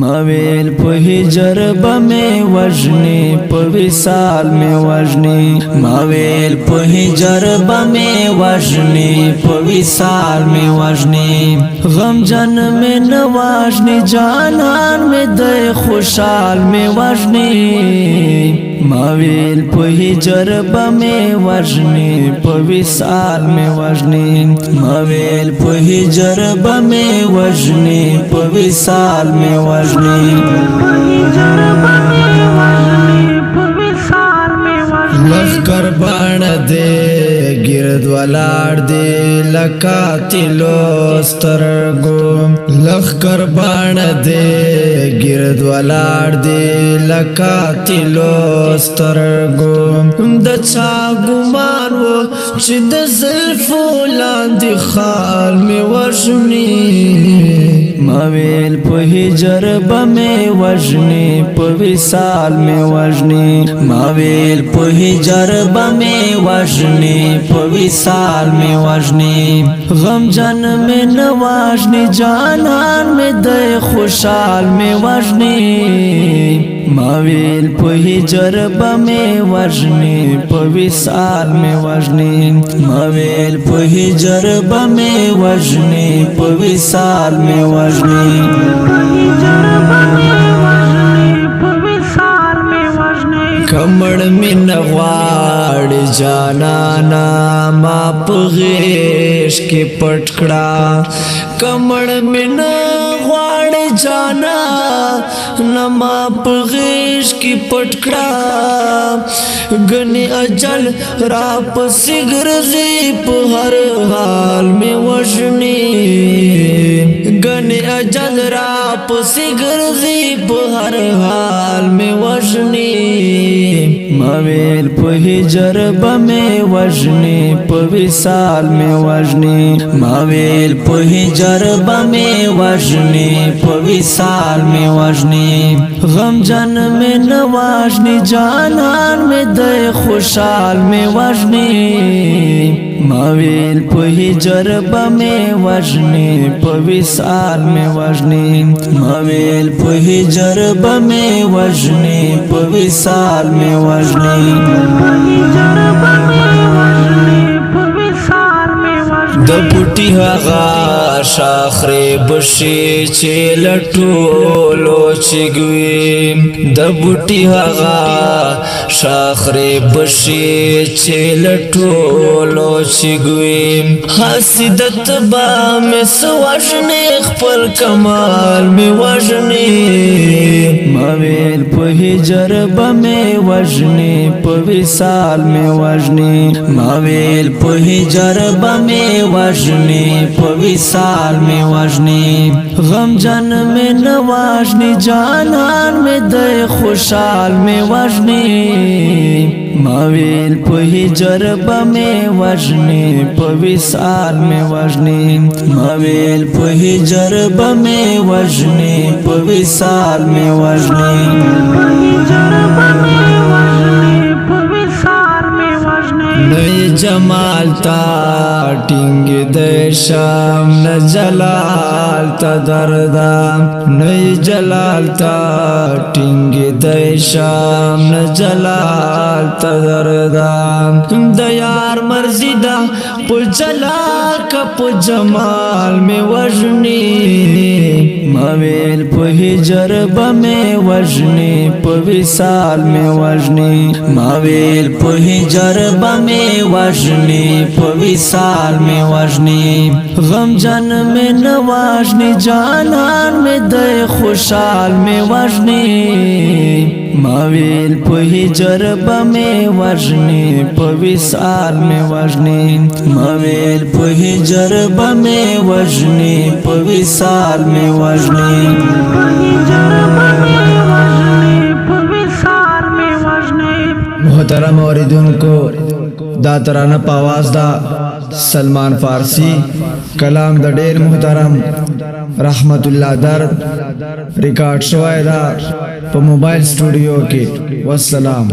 مویل په هجر بمې وژنې په وصال مې وژنې مویل په هجر بمې وژنې په وصال مې وژنې غم جن مې نه وژنې جانان مې د خوشحال مې وژنې مویل په هجر بمې وژنې په وصال مې وژنې مویل په هجر بمې وژنې په وصال مې وژنې لخکر بان دے گرد ولاړ دے لکاتلو سترگو لخکر بان دے گرد ولاړ دے لکاتلو سترگو د چا ګمان وو چې د زلفو لاندې خال مې وژني مویل په هجر بمې وژنې په وصال مې وژنې مویل په هجر بمې وژنې په وصال مې وژنې غم جن مې نه وژنې جانان مې د خوشحال مې وژنې مویل په هجر بمې وژنې په وصال مې وژنې مویل په هجر بمې وژنې په وصال مې وژنې کمړ مې نه غواړي جانانا ما په غېږ کې پټ کړه کمړ مې نه غواړي جانانا ما په غېږ کې پټ کړه ګنې اجل را پسې ګرځي په هر حال مې وژنې ګنې اجل را پسې ګرځي په هر حال مې وژنې مویل په هجر بمې وژنې په وصال مې وژنې مویل په هجر بمې وژنې په وصال مې وژنې غم جن مې نه وژنې جانان مې د خوشحال مې وژنې مویل په هجر بمې وژنې په وصال مې وژنې مویل په هجر بمې وژنې په وصال مې وژنې د بوټي هغه شاخرې بشي چې لټولو چګوي د بوټي هغه شاخرې بشي چې لټولو چګوي حسدت با مې سوژنې خپل کمال مې وژنې مویل په هجر بمې وژنې په وصال مې وژنې مویل په هجر بمې وژنې په وصال مې وژنې غم جن مې نه وژنې جانان مې د خوشحال مې وژنې مویل په هجر بمې وژنې په وصال مې وژنې مویل په هجر بمې وژنې په وصال مې وژنې نئی جمال تا ٹنگ دے شام نہ جلال تا دردا نئی جلال تا ٹنگ دے شام نہ جلال تا دردا دیار مرضی دا پو جلال کا پو جمال میں وژنی مویل په هجر بمې وژنې په وصال مې وژنې مویل په هجر بمې وژنې په وصال مې وژنې غم جن مې نه وژنې جانان مې د خوشحال مې وژنې مویل په هجر بمې وژنې په وصال مې وژنې مویل په هجر بمې وژنې په وصال مې وژنې محترم اوریدونکو دا ترانه په आवाज دا سلمان فارسی کلام د ډېر محترم رحمت الله در ریکارډ شوی دا په موبایل سټوډیو کې والسلام